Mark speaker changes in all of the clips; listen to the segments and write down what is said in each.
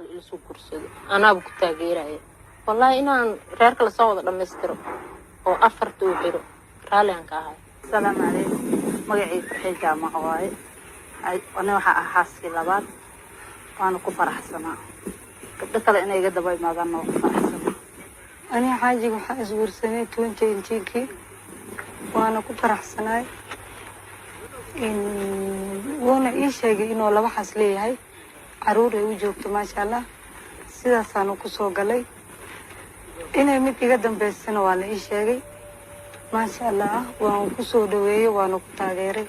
Speaker 1: isu gursado anaa ku taageeraya wallahi inaan reerka la soo wada dhameystiro oo afarta u xiro raaliyan ka ahay.
Speaker 2: Salaam alaykum magacayga xilka ma waaye ana waxa ahaaskii labaad waana ku faraxsanaa gabdho kale inay iga daba imaadaan oo ku faraxsanaa ani xaajiga waxa isguursanay 2018 waana ku faraxsanaay wana ii sheegay inuu laba xas leeyahay caruur ay u joogto maasha Allah sidaas aan ku soo galay inay mid iga dambeysana waa la ii sheegay maasha Allah waan ku soo dhaweeyay waana ku taageeray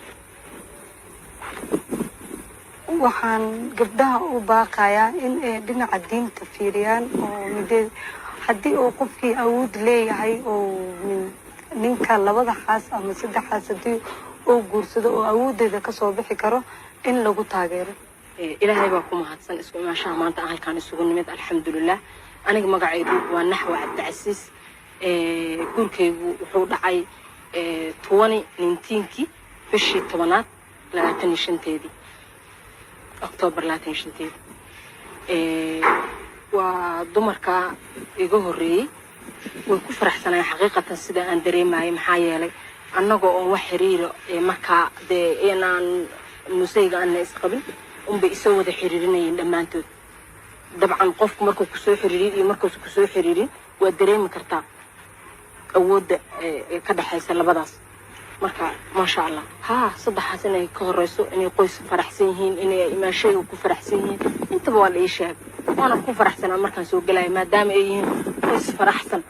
Speaker 2: waxaan gabdhaha u baaqayaa in ay dhinaca diinta fiiriyaan oo midee haddii uu qofkii awood leeyahay oo ninka labada xaas ama saddex xaas haddii uu guursado oo awoodeeda ka soo bixi karo in lagu taageero.
Speaker 1: ilaahay baa ku mahadsan isku maasha maanta halkaan isugu nimid alxamdulillah aniga magacaygu waa Naxwa Cabdicasiis gurkaygu wuxuu dhacay 2019 bishii 10aad 25 October 25 waa dumarka iga horeeyay way ku faraxsanay xaqiiqatan sida aan dareemayo maxaa yeelay annagoo oo wax xiriiro marka inaan musayga aan isqabin bay isoo wada xiriirinayeen dhamaantood dabcan qofku markuu ku soo xiriiriyo iyo markuu ku soo xiriirin waa dareemi kartaa awoodda ka dhaxaysa labadaas marka ma sha Allah saddex inay ka horeyso inay qoys faraxsan yihiin inay imaashayga ku faraxsan yihiin intaba waa la ii sheegay waana ku faraxsanaa markaan soo galay maadaama ay yihiin qoys faraxsan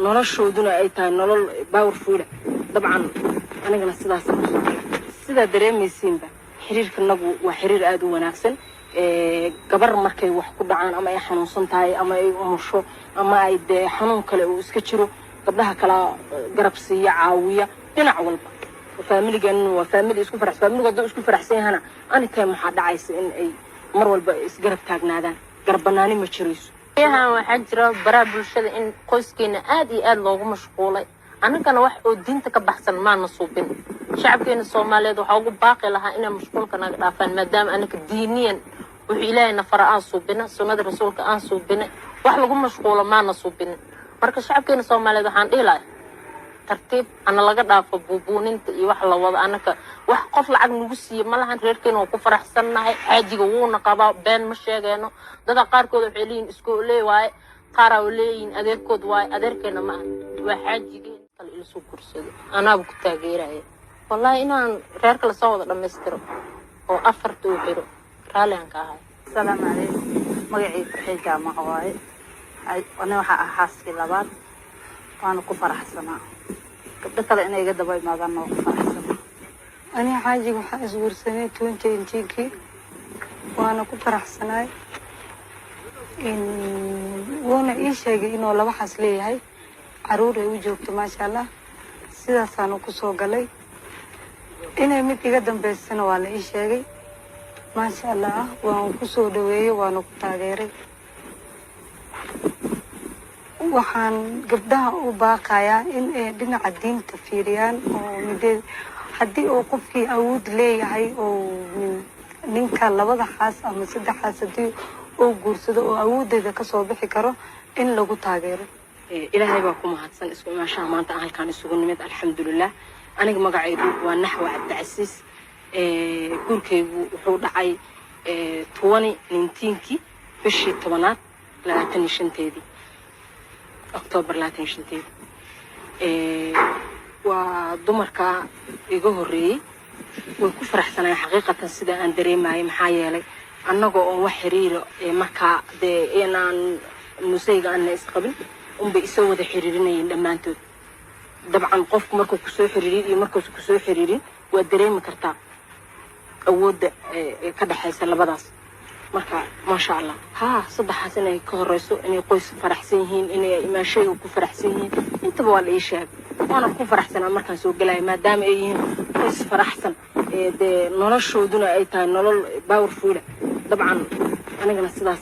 Speaker 1: noloshooduna ay tahay nolol powerful dabcan anigana sidaas sida dareemaysiinba xiriirkanagu waa xiriir aad u wanaagsan gabar markay wax ku dhacaan ama ay xanuunsan tahay ama ay umusho ama ay xanuun kale uu iska jiro gabdhaha kala garab siiya caawiya dhinac walba family-gan waa family isku faraxsan family-gooda isku faraxsan yahay anigay maxaa dhacaysa in ay mar walba isgarab taagnaadaan garbanaani ma jirayso waxaa jira baraha bulshada in qoyskeena aad iyo aad loogu mashquulay annagana wax oo diinta ka baxsan ma nasuubin shacabkeena Soomaaliyeed waxa ugu baaqi lahaa inay mashquulka naga dhaafaan maadaama annaka diiniyan wixii Ilaahay nafara aan suubina sunnada rasuulka aan suubina wax lagu mashquulo ma nasuubin marka shacabkeena Soomaaliyeed waxaan dhihi lahaa tartiib ana laga dhaafo buubuuninta iyo wax la wada annaka wax qof lacag nagu siiyo malahan reerkeena oo ku faraxsanahay xaajiga wuuna qabaa been ma sheegayno dad qaarkood waxay leeyihiin isku leeyahay qaar oo leeyihiin adeerkood waay adeerkeena ma waa xaajigeen kale isu gursado anaa ku taageeraya wallahi inaan reerka la soo wada dhameystiro oo afarta u xiro raaliyan ka ahay.
Speaker 2: Salaam alaykum magacayga xilka ma waaye ana waxa ahaaskii labaad waana ku faraxsanaa gabdho kale inay iga daba imaadaan oo ku faraxsanaa ani xaajiga waxa isguursanay 2018 waana ku faraxsanaay wana ii sheegay inuu laba xas leeyahay caruur ay u joogto maasha Allah sidaas aan ku soo galay inay mid iga dambeysana waa la ii sheegay maasha Allah waan ku soo dhaweeyay waana ku taageeray waxaan gabdhaha u baaqayaa in ay dhinaca diinta fiiriyaan oo midee haddii uu qofkii awood leeyahay oo ninka labada xaas ama saddex xaas haddii uu guursado oo awoodeeda ka soo bixi karo in lagu taageero.
Speaker 1: ilaahay baa ku mahadsan isku maasha maanta halkaan isugu nimid alxamdulillah aniga magacaygu waa Naxwa Cabdicasiis gurkaygu wuxuu dhacay 2019 bishii 10aad 25 October 25 waa dumarka iga horeeyay way ku faraxsanay xaqiiqatan sida aan dareemayo maxaa yeelay annagoo oo wax xiriiro marka inaan musayga aan isqabin bay isoo wada xiriirinayeen dhamaantood dabcan qofku markuu ku soo xiriiriyo iyo markuu ku soo xiriirin waa dareemi kartaa awoodda ka dhaxaysa labadaas marka ma sha Allah saddex inay ka horeyso inay qoys faraxsan yihiin inay imaashayga ku faraxsan yihiin intaba waa la ii sheegay waana ku faraxsanaa markaan soo galay maadaama ay yihiin qoys faraxsan noloshooduna ay tahay nolol powerful dabcan anigana sidaas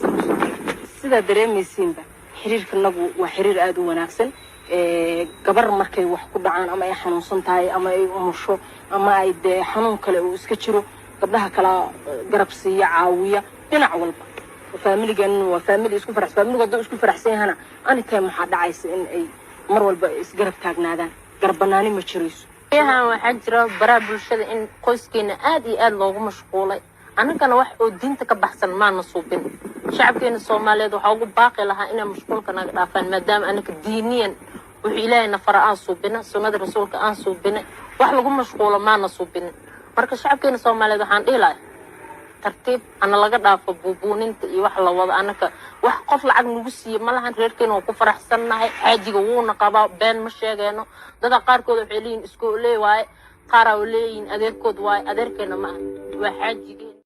Speaker 1: sida dareemaysiinba xiriirkanagu waa xiriir aad u wanaagsan gabar markay wax ku dhacaan ama ay xanuunsan tahay ama ay umusho ama ay xanuun kale uu iska jiro gabdhaha kala garab siiya caawiya dhinac walba فاميلي كان وفاميلي اسكو فرح فاميلي قدو اسكو فرح سيهنا أنا كان محد عايز إن أي مرة والبقى قرب تاجنادان قربناني ما تشريس
Speaker 3: فيها وحجرة برا بالشدة إن قوسكينا آدي آد لوغو مشغولي أنا كان واحد دينتك بحسن ما نصوبين شعبكين الصومالي دو حوقو باقي لها إنا مشغول كان أقرافان مادام أنك دينيا وحيلاينا فرعان صوبنا سنة رسولك آن صوبنا واحد لغو مشغولة ما نصوبين marka shacabkeena Soomaaliyeed waxaan dhiilay tartiib ana laga dhaafo buubuuninta iyo wax la wada anaka wax qof lacag nagu siiyo malahan reerkeena oo ku faraxsanahay xaajiga wuuna qabaa been ma sheegayno dad qaarkood waxay leeyihiin isku leeyahay qaar oo leeyihiin adeerkood waay adeerkeena ma waa xaajiga